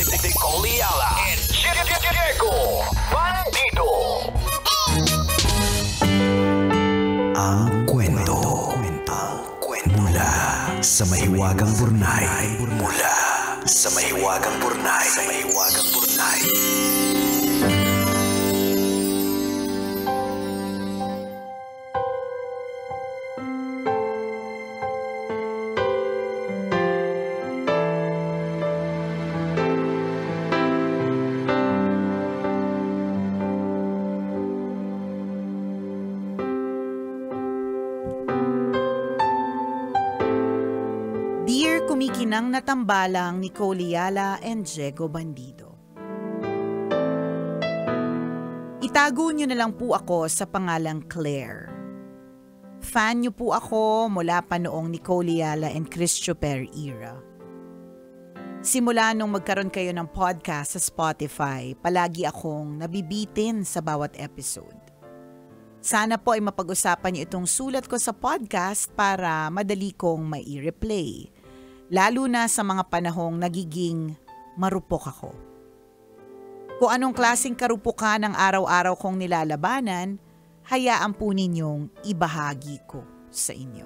Nicole Yala and Diego Bandido. Ang kwento. Mula sa mahiwagang burnay. Mula sa mahiwagang burnay. Dear kumikinang natambalang Nicole Yala and Diego Bandido. Itago niyo na lang po ako sa pangalang Claire. Fan niyo po ako mula pa noong Nicole Yala and Chris Choper era. Simula nung magkaroon kayo ng podcast sa Spotify, palagi akong nabibitin sa bawat episode. Sana po ay mapag-usapan niyo itong sulat ko sa podcast para madali kong mai-replay. Lalo na sa mga panahong nagiging marupok ako. Kung anong klaseng karupukan ang araw-araw kong nilalabanan, hayaan po ninyong ibahagi ko sa inyo.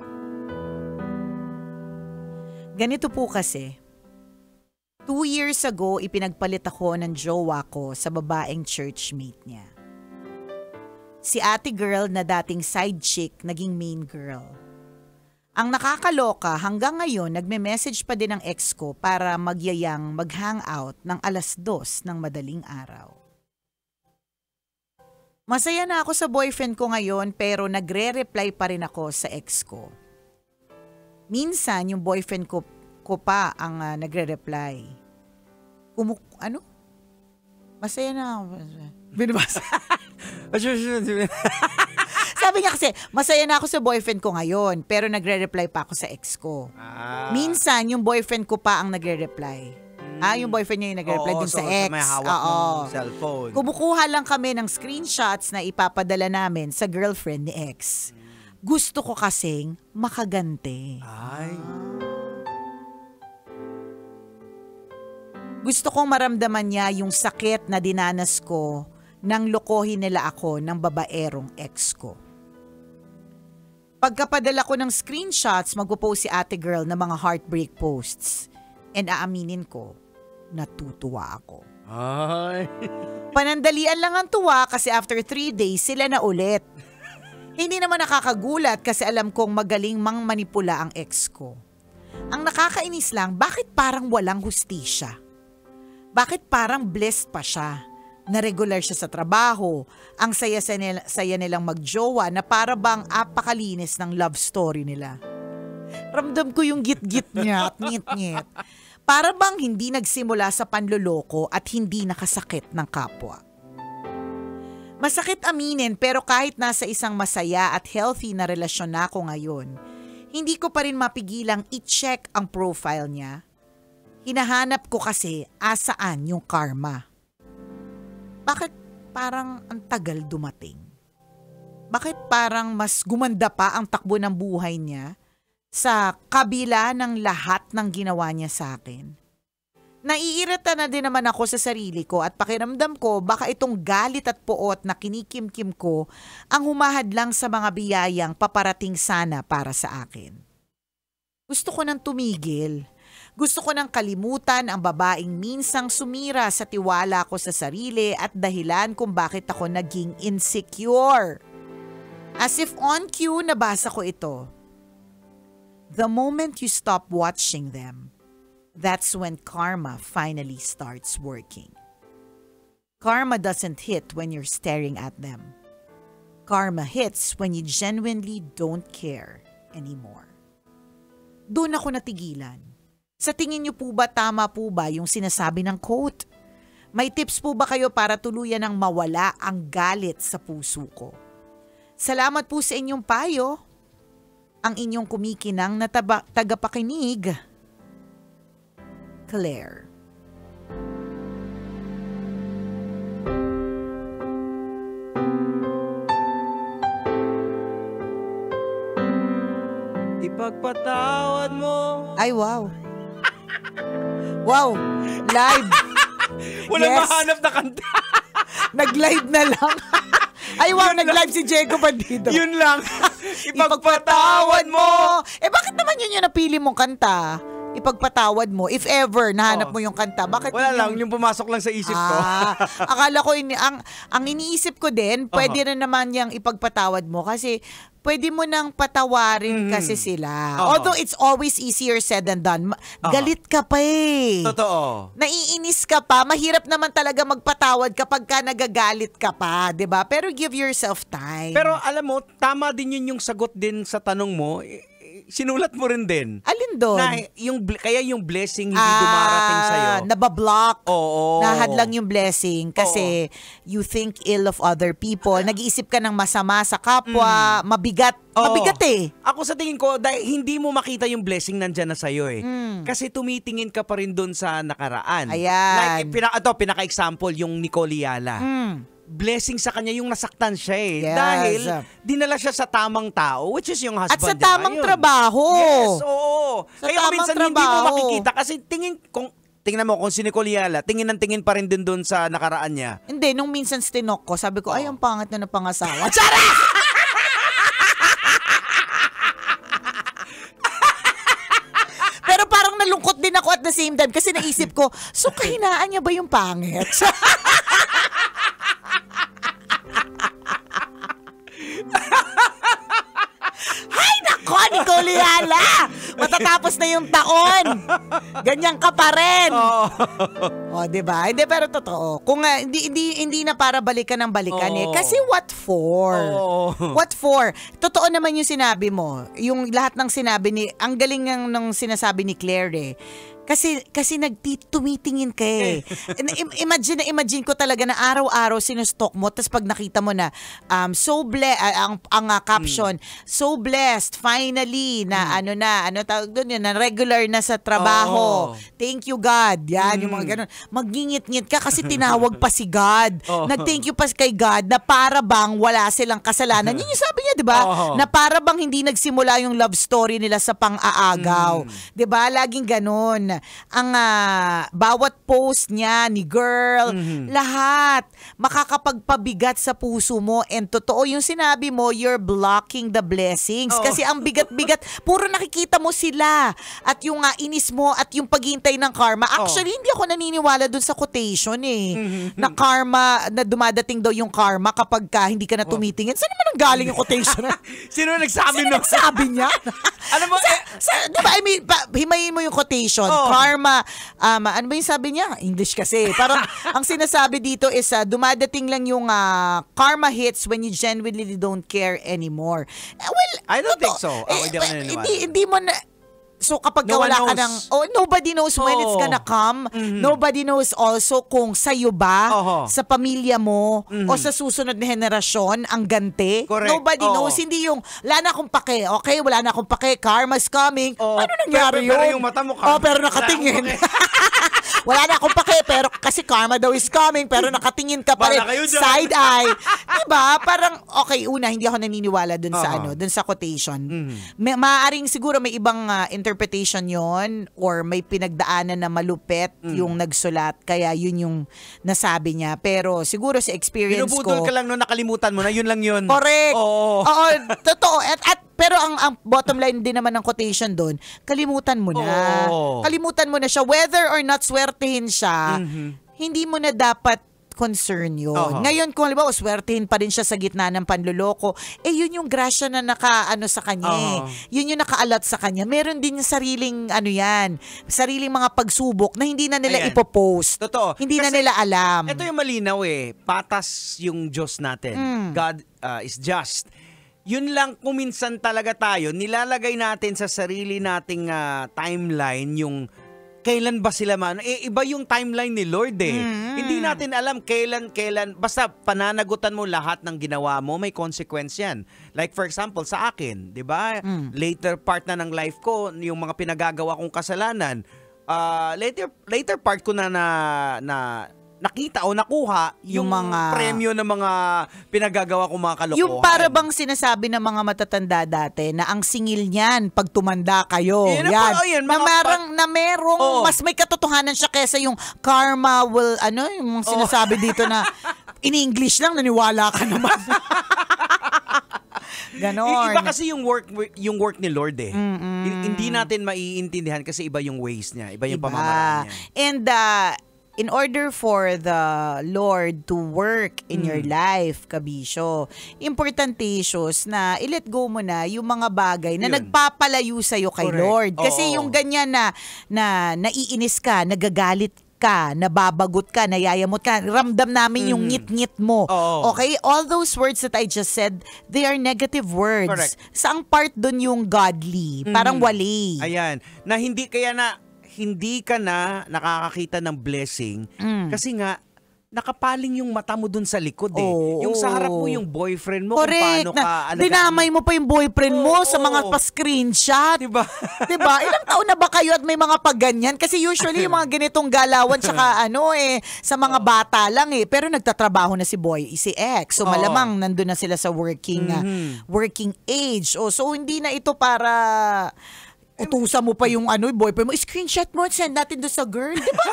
Ganito po kasi, 2 years ago ipinagpalit ako ng jowa ko sa babaeng churchmate niya. Si ate girl na dating side chick naging main girl. Ang nakakaloka, hanggang ngayon nagme-message pa din ang ex ko para magyayang mag-hangout ng 2:00 ng madaling araw. Masaya na ako sa boyfriend ko ngayon pero nagre-reply pa rin ako sa ex ko. Minsan yung boyfriend ko pa ang nagre-reply. Masaya na ako. Binabasa. Sabi niya kasi, masaya na ako sa boyfriend ko ngayon, pero nagre-reply pa ako sa ex ko. Minsan, yung boyfriend ko pa ang nagre-reply. Yung boyfriend niya yung nagre-reply dun sa ex. May hawak ng cellphone. Kumukuha lang kami ng screenshots na ipapadala namin sa girlfriend ni ex. Gusto ko kasing makagante. Gusto kong maramdaman niya yung sakit na dinanas ko nang lokohin nila ako ng babaerong ex ko. Pagkapadala ko ng screenshots, magpo-post si ate girl ng mga heartbreak posts. And aaminin ko, natutuwa ako. Panandalian lang ang tuwa kasi after 3 days sila na ulit. Hindi naman nakakagulat kasi alam kong magaling mang manipula ang ex ko. Ang nakakainis lang, bakit parang walang hustisya? Bakit parang blessed pa siya? Na regular siya sa trabaho, ang saya nilang magjowa na para bang apakalinis ng love story nila. Ramdam ko yung git-git niya at ngit-ngit. Para bang hindi nagsimula sa panloloko at hindi nakasakit ng kapwa. Masakit aminin pero kahit nasa isang masaya at healthy na relasyon na ako ngayon, hindi ko pa rin mapigilang i-check ang profile niya. Hinahanap ko kasi asaan yung karma. Bakit parang ang tagal dumating? Bakit parang mas gumanda pa ang takbo ng buhay niya sa kabila ng lahat ng ginawa niya sa akin? Naiirita na din naman ako sa sarili ko at pakiramdam ko baka itong galit at puot na kinikimkim ko ang humahadlang sa mga biyayang paparating sana para sa akin. Gusto ko nang tumigil. Gusto ko nang kalimutan ang babaeng minsang sumira sa tiwala ko sa sarili at dahilan kung bakit ako naging insecure. As if on cue, nabasa ko ito. The moment you stop watching them, that's when karma finally starts working. Karma doesn't hit when you're staring at them. Karma hits when you genuinely don't care anymore. Doon ako natigilan. Sa tingin niyo po ba tama po ba yung sinasabi ng quote? May tips po ba kayo para tuluyan ng mawala ang galit sa puso ko? Salamat po sa inyong payo. Ang inyong kumikinang na tagapakinig, Claire. Ipagpatawad mo. Ay, wow. Wow, live. Walang Yes. mahanap na kanta. Nag-live na lang. Ay, wow, nag-live si Diego Bandido. Yun lang. Ipagpatawad mo. Eh, bakit naman yun yung napili mong kanta? Ipagpatawad mo. If ever, nahanap mo yung kanta. Bakit Wala yun lang, yung pumasok lang sa isip ko. Akala ko, ang iniisip ko din, pwede rin naman yung ipagpatawad mo kasi pwede mo nang patawarin kasi sila. Although it's always easier said than done. Galit ka pa eh. Totoo. Naiinis ka pa. Mahirap naman talaga magpatawad kapag ka nagagalit ka pa, 'di ba? Pero give yourself time. Pero alam mo, tama din yun yung sagot din sa tanong mo. Sinulat mo rin din. Alin doon? Na kaya yung blessing hindi dumarating sa'yo. Nabablock. Oo. Nahadlang yung blessing kasi you think ill of other people. Nag-iisip ka ng masama sa kapwa. Mabigat. Oo. Mabigat eh. Ako sa tingin ko, dahil hindi mo makita yung blessing nandyan na sa'yo eh. Kasi tumitingin ka pa rin doon sa nakaraan. Ayan. Like, pinaka-example, yung Nicole Yala. Blessing sa kanya yung nasaktan siya eh. Yes. Dahil dinala siya sa tamang tao, which is yung husband At sa niya tamang ngayon. trabaho. Yes, oo. Sa Kaya tamang minsan hindi mo trabaho. makikita kasi tingnan mo kung si Nicole Yala, tingin pa rin din doon sa nakaraan niya. Hindi, nung minsan stinok ko, sabi ko, ay, ang pangat na pangasawa. Tsara! Pero parang nalungkot din ako at the same time kasi naisip ko, so kahinaan niya ba yung pangit? Hay nako, Nicole Yala! Matatapos na yung taon. Ganyan ka pa rin. O, diba? Hindi, pero totoo. Kung hindi na para balikan ng balikan eh. Kasi what for? What for? Totoo naman yung sinabi mo. Yung lahat ng sinabi ang galing ng sinasabi ni Claire eh. Kasi tumitingin ka eh. Imagine ko talaga na araw-araw sinustok mo tapos pag nakita mo na so blessed ang caption, so blessed finally na ano tawag doon yun, na regular na sa trabaho. Thank you God. Yan yung mga ganun. Magngingit-ngit ka kasi tinawag pa si God. Nag-thank you pa kay God na para bang wala silang kasalanan. Yun yung sabi niya, 'di ba? Na para bang hindi nagsimula yung love story nila sa pang-aagaw. 'Di ba? Laging ganun. Ang bawat post niya ni girl, lahat makakapagpabigat sa puso mo, and totoo yung sinabi mo, you're blocking the blessings kasi ang bigat-bigat, puro nakikita mo sila at yung inis mo at yung paghintay ng karma. Actually, hindi ako naniniwala dun sa quotation eh, na karma, na dumadating daw yung karma kapag hindi ka na tumitingin. Saan naman ang galing yung quotation? Sino nagsabi Sino nagsabi niya? Alam mo, diba, I mean, himayin mo yung quotation. Karma, ano ba yung sabi niya? English kasi. Parang, ang sinasabi dito is, dumadating lang yung karma hits when you genuinely don't care anymore. Well, I don't think so. Hindi ako naniniwala. Hindi mo na, so kapag No one wala ka knows. nobody knows when it's gonna come. Nobody knows also kung sa'yo ba, sa pamilya mo, o sa susunod na henerasyon, ang ganti. Correct. Nobody knows. Hindi yung, wala na akong pake. Okay, wala na akong pake. Karma's coming. Ano nangyari pero yun? yung mata mo, karma. pero nakatingin. Wala na akong pake, pero kasi karma daw is coming, pero nakatingin ka pa rin. Bala kayo dyan. Side eye. Diba? Parang, okay, una, hindi ako naniniwala dun sa dun sa quotation. Maaaring siguro may ibang interpretation yon, or may pinagdaanan na malupit yung nagsulat, kaya yun yung nasabi niya. Pero siguro sa experience binubudol ko, ka lang no, nakalimutan mo na yun lang yun. correct. Oo. Totoo. Pero ang bottom line din naman ng quotation doon, kalimutan mo na. Kalimutan mo na siya. Whether or not swertihin siya, hindi mo na dapat concern yun. Ngayon, kung halimbawa, swertihin pa rin siya sa gitna ng panluloko, yun yung grasya na nakaano sa kanya eh. Yun yung nakaalat sa kanya. Meron din yung sariling sariling mga pagsubok na hindi na nila ipopost. Totoo. Hindi na Kasi nila alam. Ito yung malinaw eh. Patas yung Diyos natin. God is just. Yun lang, kung minsan talaga tayo, nilalagay natin sa sarili nating timeline yung kailan ba sila iba yung timeline ni Lord eh. Hindi natin alam kailan, basta pananagutan mo lahat ng ginawa mo, may consequence yan. Like for example, sa akin, di ba? Later part na ng life ko, yung mga pinagagawa kong kasalanan, later part ko na nakita o nakuha yung, Yung mga- premyo ng mga pinagagawa kong mga kalokohan. Yung para bang sinasabi ng mga matatanda dati na ang singil niyan pag tumanda kayo. Yan, Yan. yun, Na mga merong Oo. mas may katotohanan siya kesa yung karma will, yung sinasabi dito na in-English lang, naniwala ka naman. Ganon. Iba kasi yung work ni Lord eh. Hindi natin maiintindihan kasi iba yung ways niya, iba yung pamamaraan niya. And in order for the Lord to work in your life, kabisyo, importantisios na i-let go mo na yung mga bagay na Yun. nagpapalayo sa'yo kay Correct. Lord. Kasi Oo. yung ganyan na naiinis ka, nagagalit ka, nababagot ka, nayayamot ka, ramdam namin yung ngit-ngit mo. Oo. Okay? All those words that I just said, they are negative words. Correct. Saang part dun yung godly? Parang wali. Ayan, na hindi ka na nakakakita ng blessing kasi nga nakapaling yung mata mo dun sa likod eh. Oo. Yung sa harap mo yung boyfriend mo kung Correct. paano ka alagaan. Dinamay mo pa yung boyfriend mo sa mga Oo. pa-screenshot. Diba? Diba? Ilang taon na ba kayo at may mga pagganyan? Kasi usually yung mga ganitong galawan tsaka sa mga bata lang eh. Pero nagtatrabaho na si ex. So Oo. malamang nandun na sila sa working age. So hindi na ito para utusan mo pa yung boyfriend mo. Screenshot mo, send natin doon sa girl. Diba?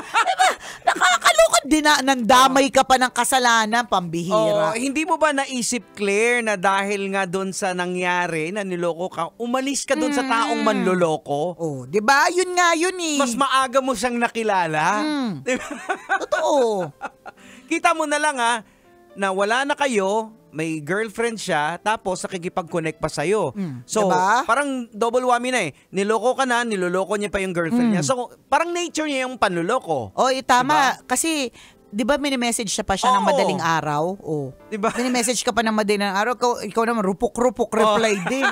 Nakakaloka din na nandamay ka pa ng kasalanan, pambihira. Hindi mo ba naisip, Claire, na dahil nga doon sa nangyari na niloko ka, umalis ka doon sa taong manloloko? Oh, 'di ba? Yun nga yun eh. Mas maaga mo siyang nakilala. Diba? Totoo. Kita mo na lang na wala na kayo, may girlfriend siya, tapos nakikipag-connect pa sa'yo. So, diba? parang double whammy na eh. Niloko ka na, niloloko niya pa yung girlfriend niya. So, parang nature niya yung panloloko. Oh, tama. Diba? Kasi, di ba minimessage siya pa siya ng Oo. madaling araw? Oh. Diba? Minimessage ka pa ng madaling araw. Ikaw naman, rupok-rupok reply din.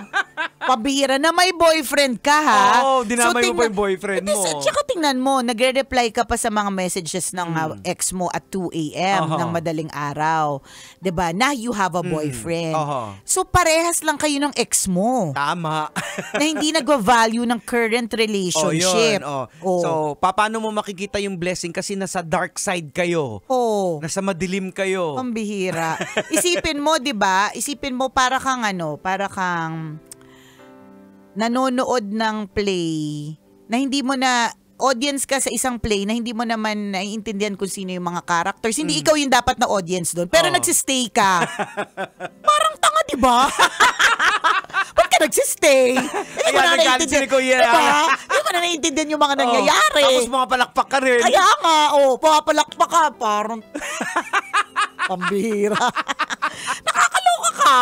Pabihira na may boyfriend ka, ha? Oo, dinamay mo pa yung boyfriend mo. Tsaka tingnan mo, nagre-reply ka pa sa mga messages ng ex mo at 2 a.m. ng madaling araw. 'Di ba? Now you have a boyfriend. So parehas lang kayo ng ex mo. Tama. Na hindi nagva-value ng current relationship. Yun. Oh. So, paano mo makikita yung blessing kasi nasa dark side kayo. Oh. Nasa madilim kayo. Pambihira. Isipin mo, 'di ba? Isipin mo para kang nanonood ng play na hindi mo na audience ka sa isang play na hindi mo naman naiintindihan kung sino yung mga characters. Hindi ikaw yung dapat na audience doon. Pero nagsistay ka. Parang tanga, di ba? Ba't ka nagsistay? Hindi mo Ayan, na nagalit naiintindihan. si Kuya. Diba? Hindi mo na naiintindihan yung mga nangyayari. Tapos mga palakpak ka rin. Kaya nga, papalakpak ka. Parang pambihira. Nakakaloka ka.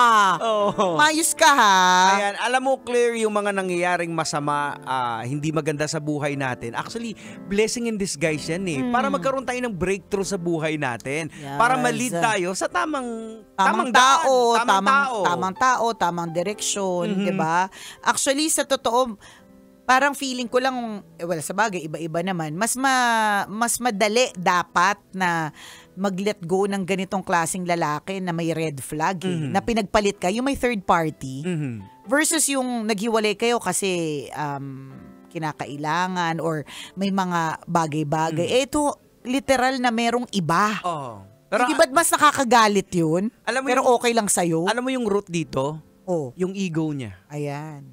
Mayos ka, ha? Ayan, alam mo, Claire, yung mga nangyayaring masama, hindi maganda sa buhay natin. Actually, blessing in disguise yan eh. Para magkaroon tayo ng breakthrough sa buhay natin. Yes. Para ma-lead tayo sa tamang tao, daan, tamang direksyon, 'di ba? Actually sa totoo, parang feeling ko lang sa bagay iba-iba naman. Mas madali dapat na mag-let go ng ganitong klaseng lalaki na may red flag na pinagpalit ka, yung may third party versus yung naghiwalay kayo kasi kinakailangan or may mga bagay-bagay. Ito literal na merong iba. Pero, Hindi ba't mas nakakagalit yun? Alam mo Pero yung- okay lang sa'yo? alam mo yung root dito? Oh, Yung ego niya. ayan.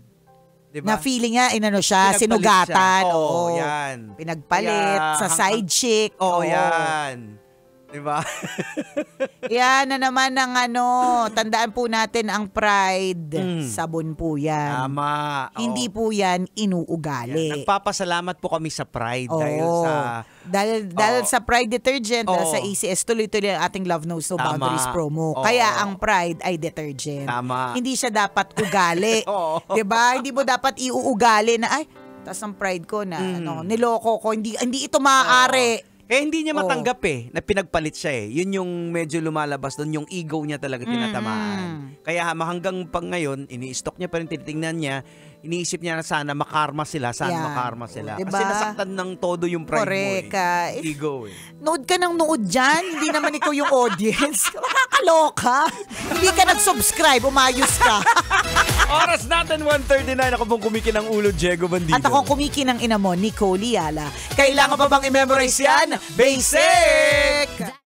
Diba? Na feeling niya, siya, Pinagpalit sinugatan. siya. Oo, Yan. Pinagpalit Kaya, sa side chick. Oo, yan. Diba? Yan na naman ang tandaan po natin ang pride. Sabon po yan. Tama. Oo. Hindi po yan inuugali. Nagpapasalamat po kami sa Pride Oo. Dahil sa Pride detergent, dahil sa ACS, tuloy-tuloy ang ating Love Knows No Tama. Boundaries promo. Oo. Kaya ang Pride ay detergent. Tama. Hindi siya dapat ugali. Oo. 'Di ba? Hindi mo dapat iuugali na tas ang pride ko na niloko ko, hindi ito maaari. Hindi niya matanggap na pinagpalit siya Yun yung medyo lumalabas doon, yung ego niya talaga tinatamaan. Kaya hanggang pang ngayon, ini-stalk niya pa rin, tinitingnan niya, iniisip niya na sana makarma sila, makarma sila. Diba? Kasi nasaktan ng todo yung pride Correct. mo ego Nood ka ng nood dyan, hindi naman ikaw yung audience. Makakaloka. Hindi ka nag-subscribe, umayos ka. Oras natin 1:39. Ako pong kumikinang ulo, Diego Bandido. At ako kumikinang ina mo, Nicole Liala. Kailangan pa bang i-memorize yan? Basic!